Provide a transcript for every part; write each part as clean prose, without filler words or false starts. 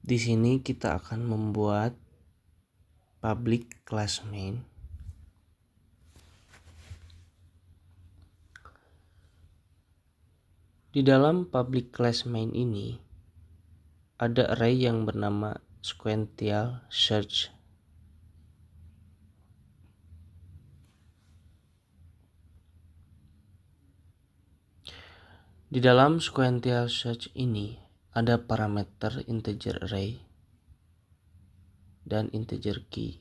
Di sini kita akan membuat public class main. Di dalam public class main ini ada array yang bernama sequential search. Di dalam sequential search ini ada parameter integer array dan integer key.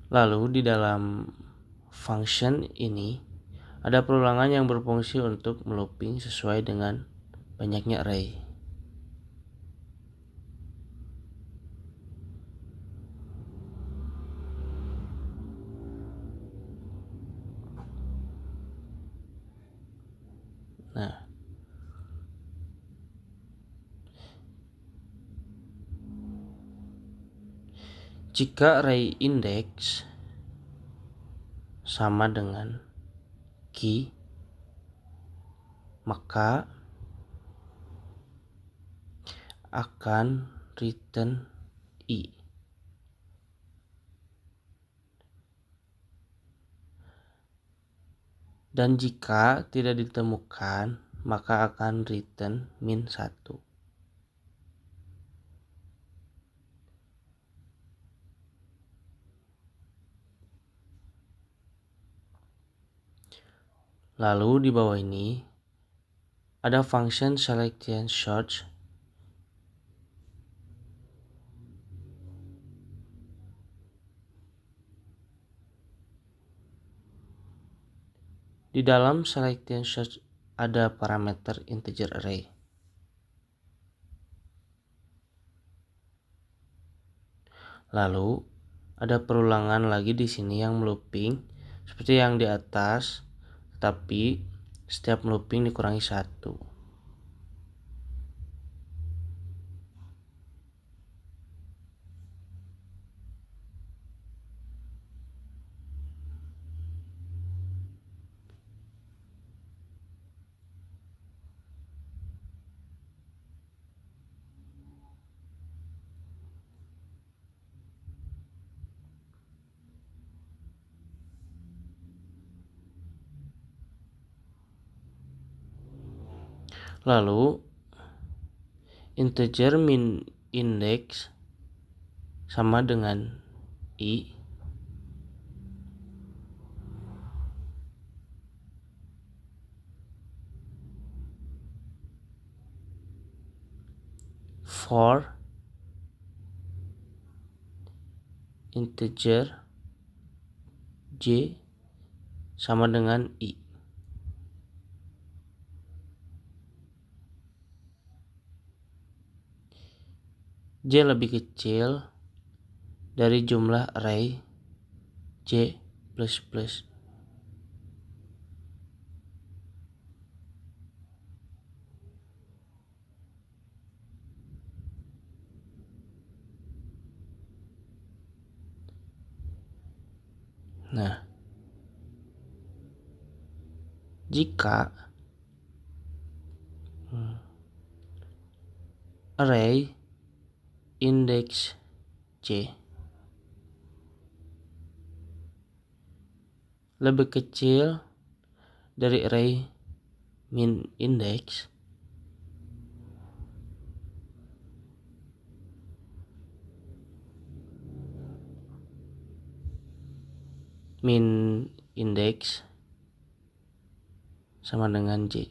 Lalu di dalam function ini ada perulangan yang berfungsi untuk melooping sesuai dengan banyaknya array. Nah, jika array index sama dengan key, maka akan return i. Dan jika tidak ditemukan, maka akan return min 1. Lalu di bawah ini ada function selection search. Di dalam selection search ada parameter integer array. Lalu ada perulangan lagi di sini yang melooping seperti yang di atas, tetapi setiap melooping dikurangi 1. Lalu integer min index sama dengan i. For integer j sama dengan i. J lebih kecil dari jumlah array j++. Nah, jika array index j lebih kecil dari array min index, min index sama dengan j.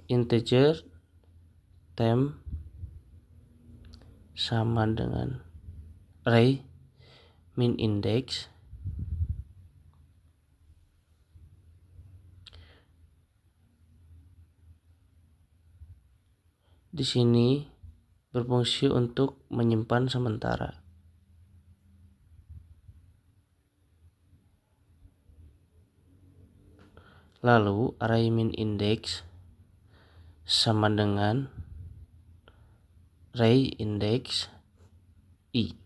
Integer temp sama dengan array min index di sini berfungsi untuk menyimpan sementara. Lalu array min index sama dengan array index I.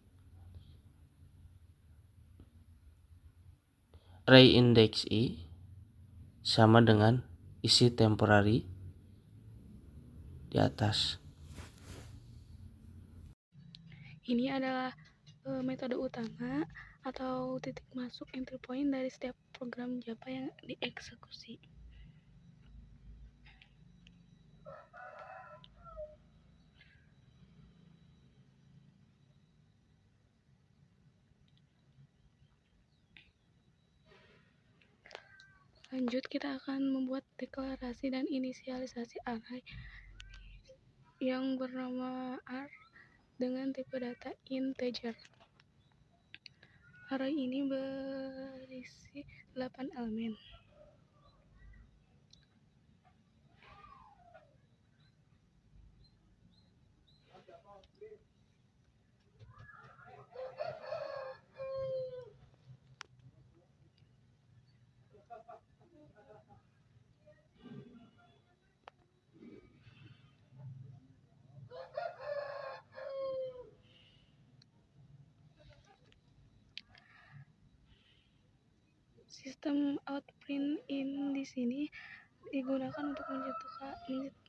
Array index I sama dengan isi temporary di atas. Ini adalah metode utama atau titik masuk entry point dari setiap program Java yang dieksekusi. Lanjut, kita akan membuat deklarasi dan inisialisasi array yang bernama R dengan tipe data integer. Array ini berisi 8 elemen. Sistem out_print_in di sini digunakan untuk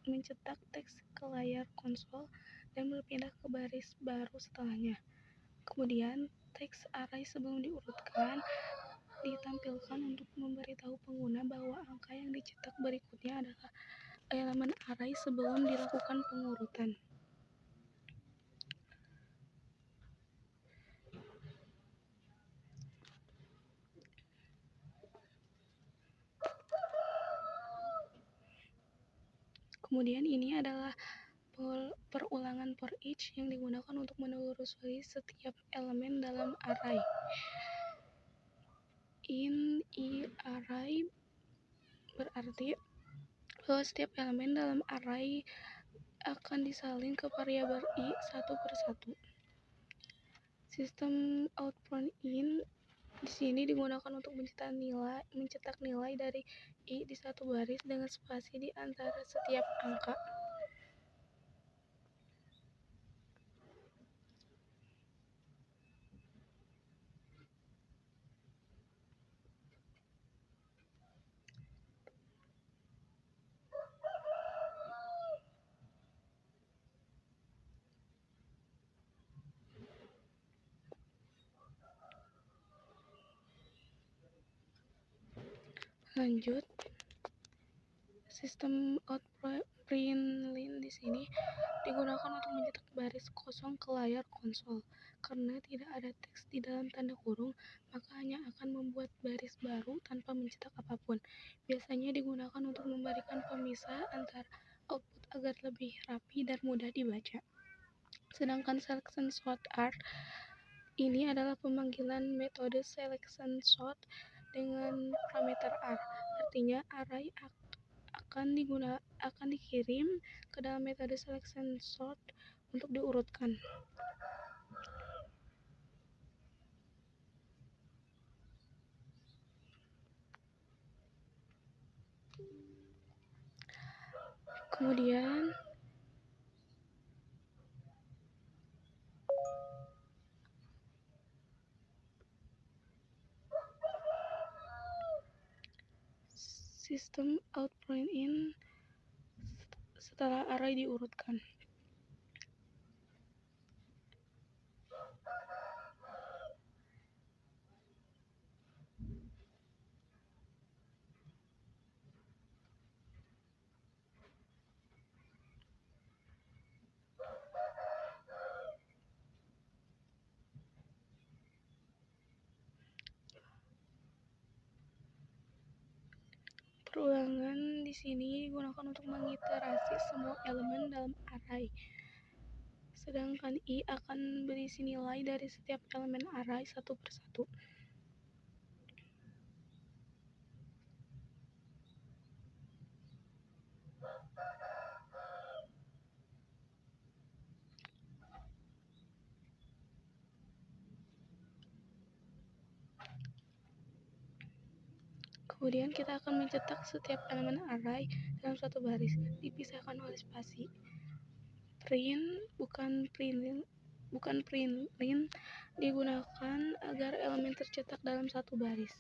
mencetak teks ke layar konsol dan berpindah ke baris baru setelahnya. Kemudian, teks array sebelum diurutkan ditampilkan untuk memberitahu pengguna bahwa angka yang dicetak berikutnya adalah elemen array sebelum dilakukan pengurutan. Kemudian ini adalah perulangan for each yang digunakan untuk menelusuri setiap elemen dalam array. In I array berarti bahwa setiap elemen dalam array akan disalin ke variabel I satu per satu. Sistem out_print_in di sini digunakan untuk mencetak nilai dari I di satu baris dengan spasi di antara setiap angka. Lanjut, sistem out_print_line di sini digunakan untuk mencetak baris kosong ke layar konsol. Karena tidak ada teks di dalam tanda kurung, maka hanya akan membuat baris baru tanpa mencetak apapun. Biasanya digunakan untuk memberikan pemisah antara output agar lebih rapi dan mudah dibaca. Sedangkan selection sort R ini adalah pemanggilan metode selection sort dengan parameter R. Artinya array akan dikirim ke dalam metode selection sort untuk diurutkan. Kemudian sistem out_print_in setelah array diurutkan. Perulangan di sini digunakan untuk mengiterasi semua elemen dalam array. Sedangkan I akan berisi nilai dari setiap elemen array satu per satu. Kemudian kita akan mencetak setiap elemen array dalam satu baris, dipisahkan oleh spasi. Print bukan println digunakan agar elemen tercetak dalam satu baris.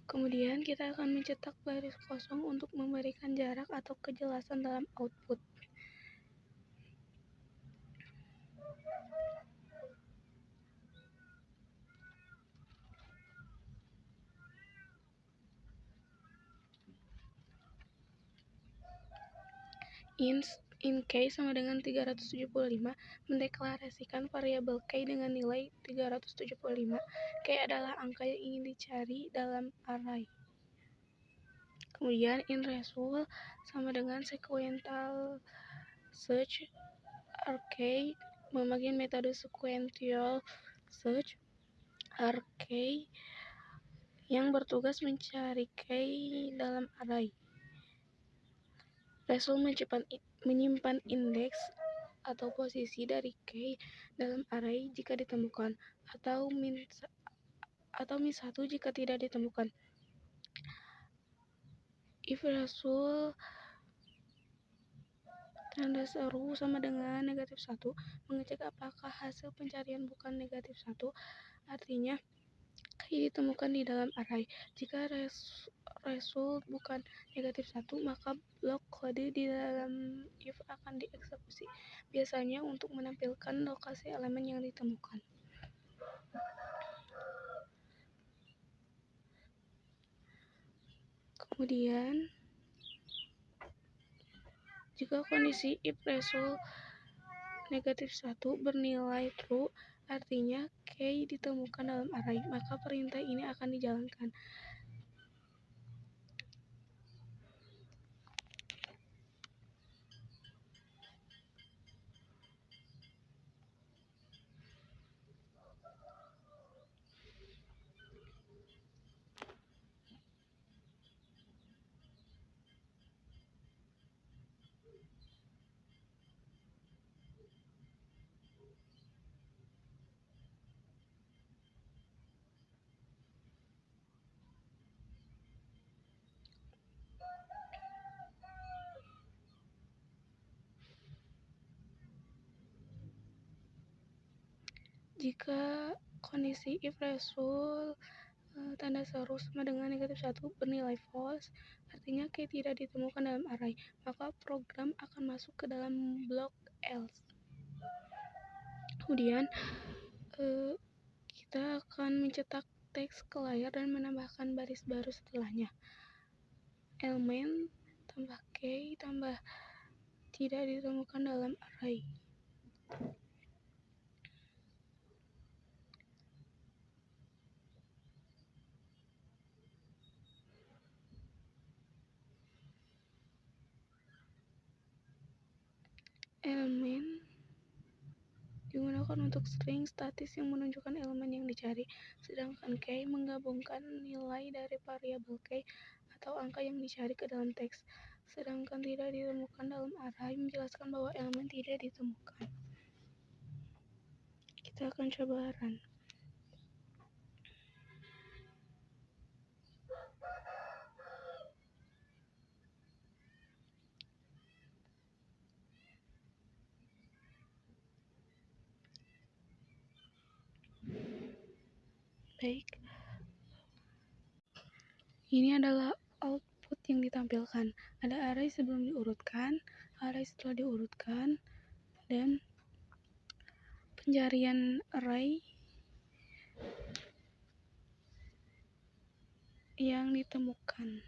Kemudian kita akan mencetak baris kosong untuk memberikan jarak atau kejelasan dalam output. In K sama dengan 375 mendeklarasikan variabel K dengan nilai 375. K adalah angka yang ingin dicari dalam array. Kemudian in result sama dengan sequential search. RK memakai metode sequential search. RK yang bertugas mencari K dalam array. Result menyimpan indeks atau posisi dari K dalam array jika ditemukan, atau min1 jika tidak ditemukan. If result tanda seru sama dengan -1, mengecek apakah hasil pencarian bukan -1, artinya K ditemukan di dalam array. Jika result bukan -1, maka blok kode di dalam if akan dieksekusi, biasanya untuk menampilkan lokasi elemen yang ditemukan. Kemudian, jika kondisi if result -1 bernilai true, artinya K ditemukan dalam array, maka perintah ini akan dijalankan. Jika kondisi if result tanda seru sama dengan -1 bernilai false, artinya K tidak ditemukan dalam array, maka program akan masuk ke dalam blok else. Kemudian kita akan mencetak teks ke layar dan menambahkan baris baru setelahnya. Elemen tambah K tambah tidak ditemukan dalam array. Elemen digunakan untuk string statis yang menunjukkan elemen yang dicari, sedangkan K menggabungkan nilai dari variabel K atau angka yang dicari ke dalam teks, sedangkan tidak ditemukan dalam array menjelaskan bahwa elemen tidak ditemukan. Kita akan coba run. Baik, ini adalah output yang ditampilkan. Ada array sebelum diurutkan, array setelah diurutkan, dan pencarian array yang ditemukan.